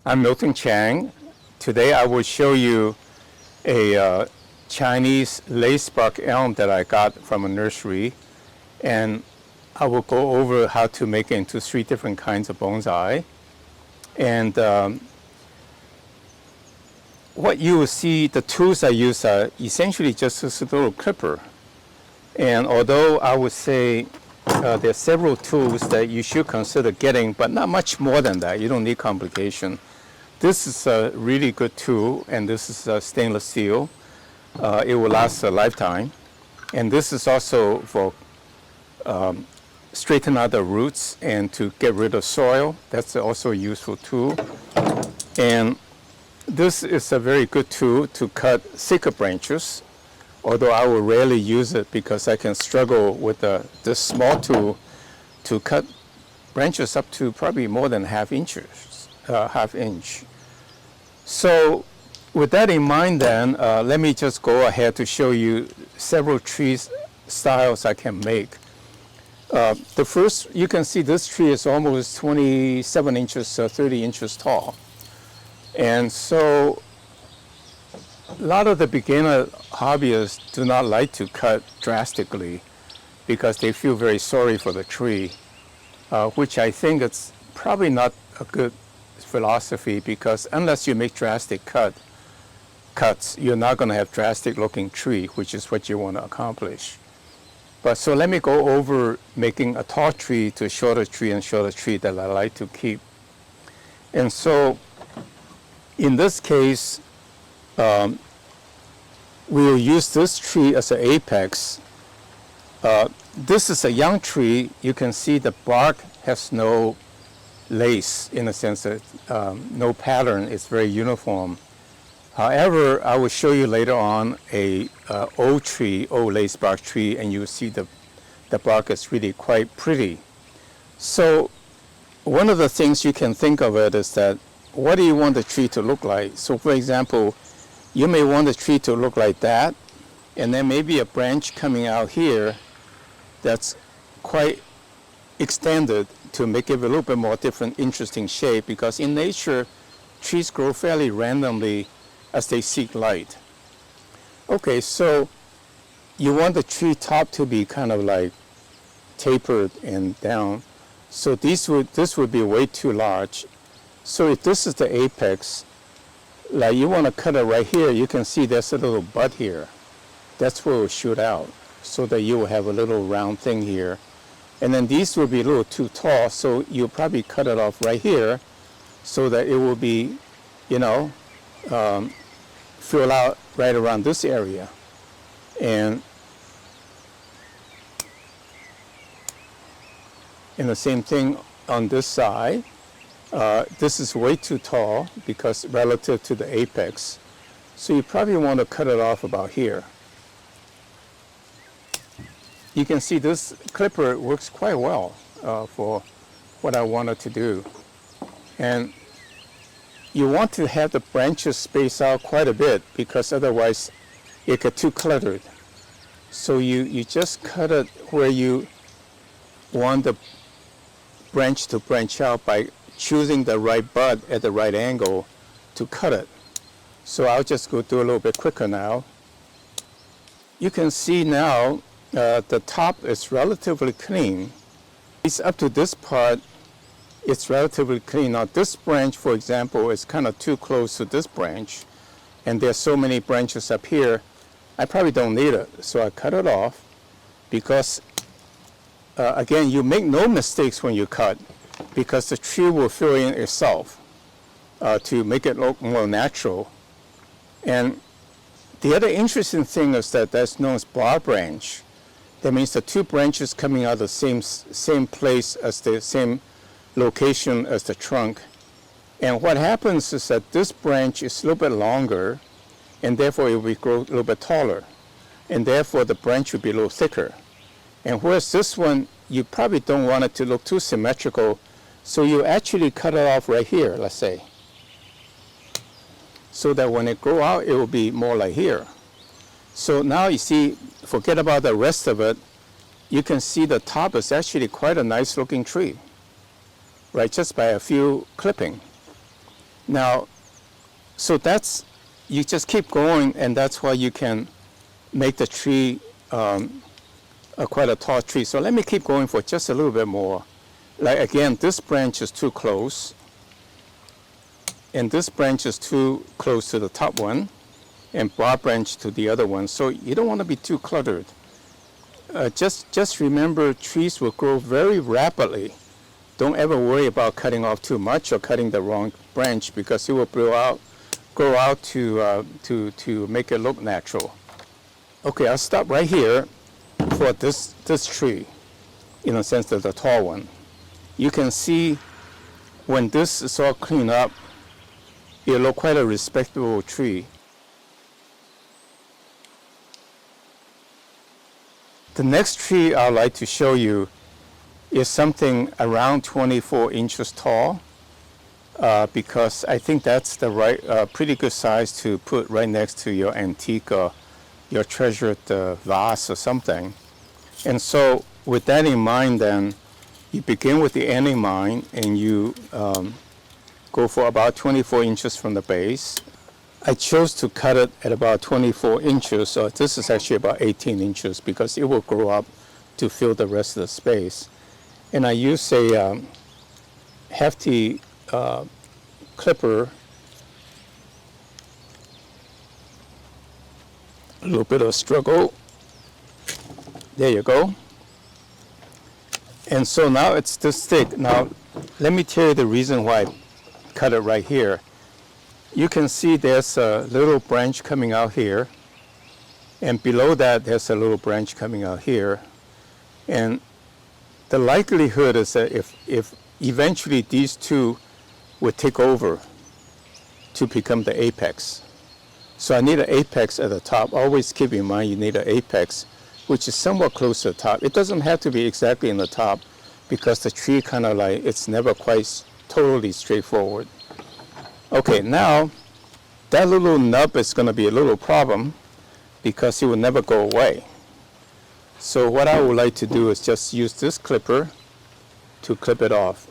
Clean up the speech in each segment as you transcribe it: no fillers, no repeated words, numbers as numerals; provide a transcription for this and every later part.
I'm Milton Chang. Today I will show you a Chinese Lacebark Elm that I got from a nursery, and I will go over how to make it into 3 different kinds of bonsai. And what you will see, the tools I use are essentially just this little clipper. And although I would say there are several tools that you should consider getting, but not much more than that. You don't need complication. This is a really good tool, and this is stainless steel. It will last a lifetime. And this is also for straighten out the roots and to get rid of soil. That's also a useful tool. And this is a very good tool to cut thicker branches, although I will rarely use it because I can struggle with this small tool to cut branches up to probably more than half inch. So with that in mind then, let me just go ahead to show you several tree styles I can make. The first, you can see this tree is almost 27 inches, 30 inches tall. And so a lot of the beginner hobbyists do not like to cut drastically because they feel very sorry for the tree, which I think it's probably not a good philosophy, because unless you make drastic cuts, you're not going to have drastic looking tree, which is what you want to accomplish. But so let me go over making a tall tree to a shorter tree and shorter tree that I like to keep. And so in this case, we will use this tree as an apex. This is a young tree. You can see the bark has no lace, in a sense that no pattern. It's very uniform. However, I will show you later on a old lacebark tree, and you will see the bark is really quite pretty. So one of the things you can think of it is that, what do you want the tree to look like? So for example, you may want the tree to look like that, and then maybe a branch coming out here that's quite extended to make it a little bit more different, interesting shape, because in nature, trees grow fairly randomly as they seek light. Okay, so you want the tree top to be kind of like tapered and down. So this would be way too large. So if this is the apex, like you want to cut it right here, you can see there's a little bud here. That's where it will shoot out, so that you will have a little round thing here. And then these will be a little too tall, so you'll probably cut it off right here so that it will be, fill out right around this area. And the same thing on this side. This is way too tall because relative to the apex. So you probably want to cut it off about here. You can see this clipper works quite well for what I wanted to do. And you want to have the branches space out quite a bit, because otherwise it gets too cluttered. So you just cut it where you want the branch to branch out by choosing the right bud at the right angle to cut it. So I'll just go do a little bit quicker now. You can see now the top is relatively clean. It's up to this part, it's relatively clean. Now this branch, for example, is kind of too close to this branch, and there's so many branches up here, I probably don't need it. So I cut it off, because again, you make no mistakes when you cut, because the tree will fill in itself to make it look more natural. And the other interesting thing is that that's known as bar branch. That means the 2 branches coming out of the same place, as the same location as the trunk. And what happens is that this branch is a little bit longer, and therefore it will grow a little bit taller. And therefore the branch will be a little thicker. And whereas this one, you probably don't want it to look too symmetrical, so you actually cut it off right here, let's say, so that when it grows out, it will be more like here. So now you see, forget about the rest of it, you can see the top is actually quite a nice looking tree, right, just by a few clipping. Now, so that's, you just keep going, and that's why you can make the tree quite a tall tree. So let me keep going for just a little bit more. Like again, this branch is too close, and this branch is too close to the top one, and broad branch to the other one. So you don't want to be too cluttered. Just remember, trees will grow very rapidly. Don't ever worry about cutting off too much or cutting the wrong branch, because it will grow out to make it look natural. Okay, I'll stop right here for this tree, in a sense that the tall one. You can see when this is all cleaned up, it'll look quite a respectable tree. The next tree I'd like to show you is something around 24 inches tall, because I think that's the right, pretty good size to put right next to your antique or your treasured vase or something. And so with that in mind, then you begin with the end in mind, and you go for about 24 inches from the base. I chose to cut it at about 24 inches, so this is actually about 18 inches, because it will grow up to fill the rest of the space. And I use a hefty clipper, a little bit of struggle. There you go. And so now it's this thick. Now, let me tell you the reason why I cut it right here. You can see there's a little branch coming out here, and below that there's a little branch coming out here. And the likelihood is that if eventually these two would take over to become the apex. So I need an apex at the top. Always keep in mind you need an apex, which is somewhat close to the top. It doesn't have to be exactly in the top, because the tree kind of like, it's never quite totally straightforward. Okay, now that little nub is going to be a little problem, because it will never go away. So what I would like to do is just use this clipper to clip it off.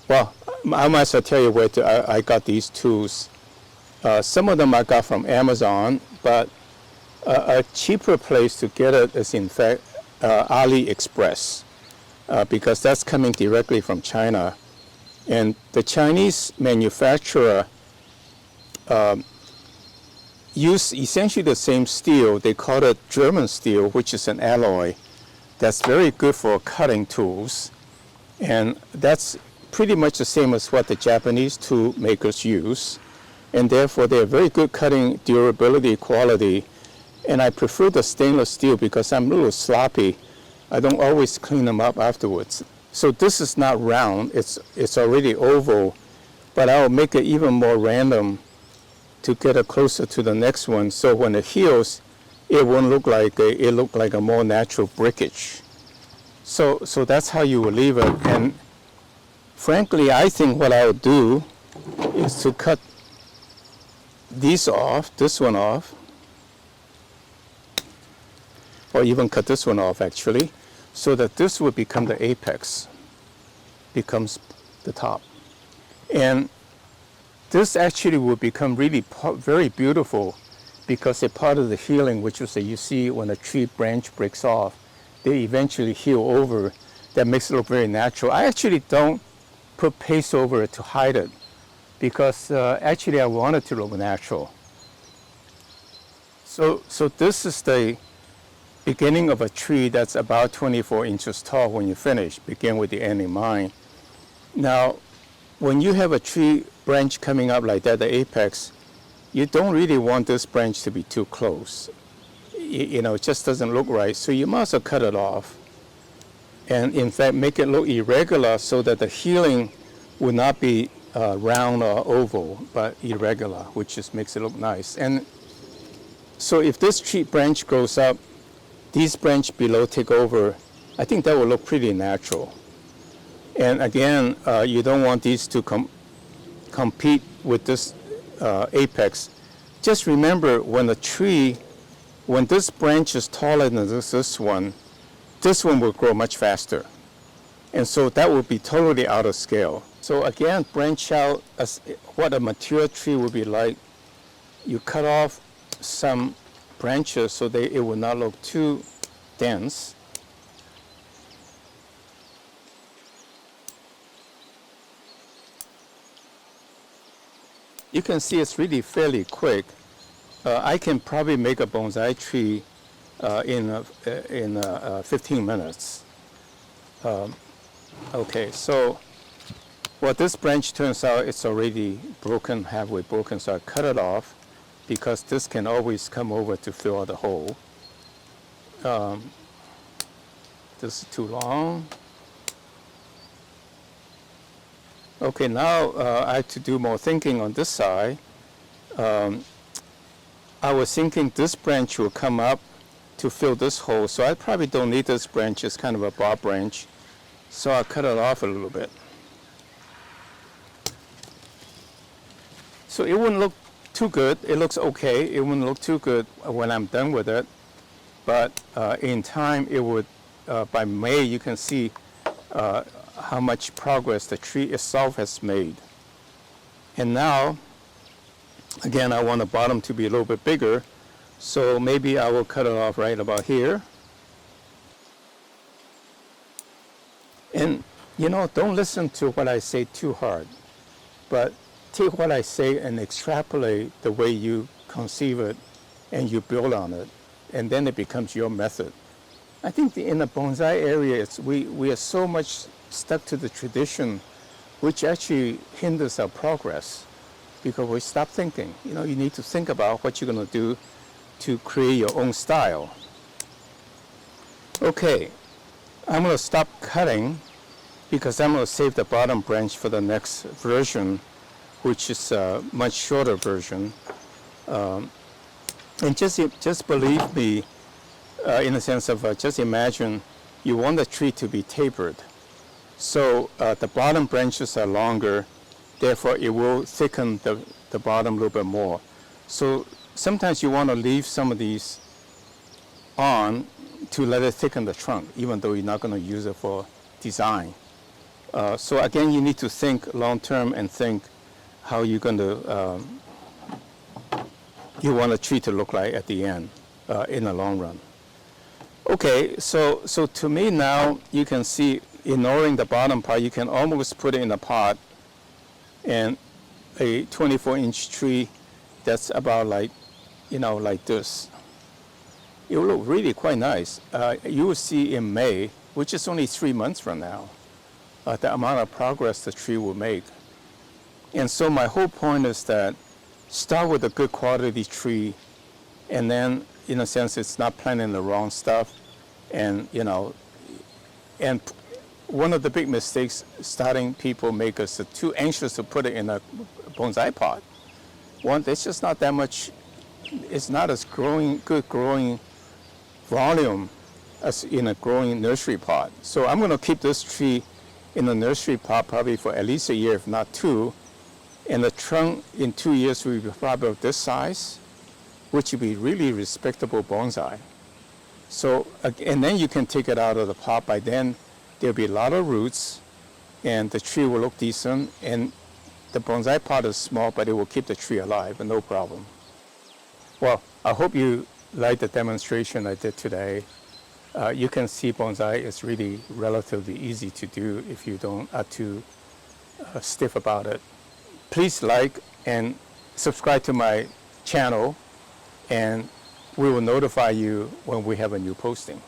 Well, I might as well tell you where I got these tools. Some of them I got from Amazon, but a cheaper place to get it is in fact AliExpress, because that's coming directly from China. And the Chinese manufacturer use essentially the same steel. They call it German steel, which is an alloy that's very good for cutting tools. And that's pretty much the same as what the Japanese tool makers use. And therefore, they're very good cutting durability, quality. And I prefer the stainless steel because I'm a little sloppy. I don't always clean them up afterwards. So this is not round, it's already oval, but I'll make it even more random to get it closer to the next one. So when it heals, it won't look like it look like a more natural brickage. So that's how you will leave it. And frankly, I think what I'll do is to cut these off, this one off, or even cut this one off actually, so that this will become the apex, becomes the top. And this actually will become really very beautiful, because a part of the healing, which is that you see when a tree branch breaks off, they eventually heal over. That makes it look very natural. I actually don't put paste over it to hide it, because actually I want it to look natural. So this is the beginning of a tree that's about 24 inches tall when you finish. Begin with the end in mind. Now, when you have a tree branch coming up like that, the apex, you don't really want this branch to be too close. You know, it just doesn't look right. So you must have cut it off. And in fact, make it look irregular so that the healing will not be round or oval, but irregular, which just makes it look nice. And so if this tree branch grows up, these branches below take over, I think that will look pretty natural. And again, you don't want these to compete with this apex. Just remember, when this branch is taller than this one will grow much faster. And so that will be totally out of scale. So again, branch out as what a mature tree would be like. You cut off some branches so it will not look too dense. You can see it's really fairly quick. I can probably make a bonsai tree in 15 minutes. Okay, so well, this branch turns out it's already broken, halfway broken, so I cut it off because this can always come over to fill out the hole. This is too long. Okay, now I have to do more thinking on this side. I was thinking this branch will come up to fill this hole, so I probably don't need this branch. It's kind of a bob branch, so I'll cut it off a little bit. So it wouldn't look too good. It looks okay. It wouldn't look too good when I'm done with it, but in time it would, by May you can see how much progress the tree itself has made. And now, again, I want the bottom to be a little bit bigger, so maybe I will cut it off right about here. And you know, don't listen to what I say too hard, but take what I say and extrapolate the way you conceive it and you build on it, and then it becomes your method. I think in the bonsai area, we are so much stuck to the tradition, which actually hinders our progress because we stop thinking. You know, you need to think about what you're going to do to create your own style. Okay, I'm going to stop cutting because I'm going to save the bottom branch for the next version, which is a much shorter version. And just believe me, in the sense of just imagine you want the tree to be tapered. So the bottom branches are longer, therefore it will thicken the bottom a little bit more. So sometimes you want to leave some of these on to let it thicken the trunk, even though you're not going to use it for design. So again, you need to think long term and think how you're going to, you want a tree to look like at the end, in the long run. Okay, so to me now, you can see, ignoring the bottom part, you can almost put it in a pot, and a 24-inch tree that's about like, you know, like this. It will look really quite nice. You will see in May, which is only 3 months from now, the amount of progress the tree will make. And so my whole point is that start with a good quality tree, and then, in a sense, it's not planting the wrong stuff. And, you know, and one of the big mistakes starting people make is too anxious to put it in a bonsai pot. One, it's just not that much, it's not as good growing volume as in a growing nursery pot. So I'm going to keep this tree in the nursery pot probably for at least a year, if not 2. And the trunk in 2 years will be probably of this size, which will be really respectable bonsai. So, and then you can take it out of the pot. By then, there'll be a lot of roots, and the tree will look decent. And the bonsai pot is small, but it will keep the tree alive, and no problem. Well, I hope you liked the demonstration I did today. You can see bonsai is really relatively easy to do if you don't are too stiff about it. Please like and subscribe to my channel, and we will notify you when we have a new posting.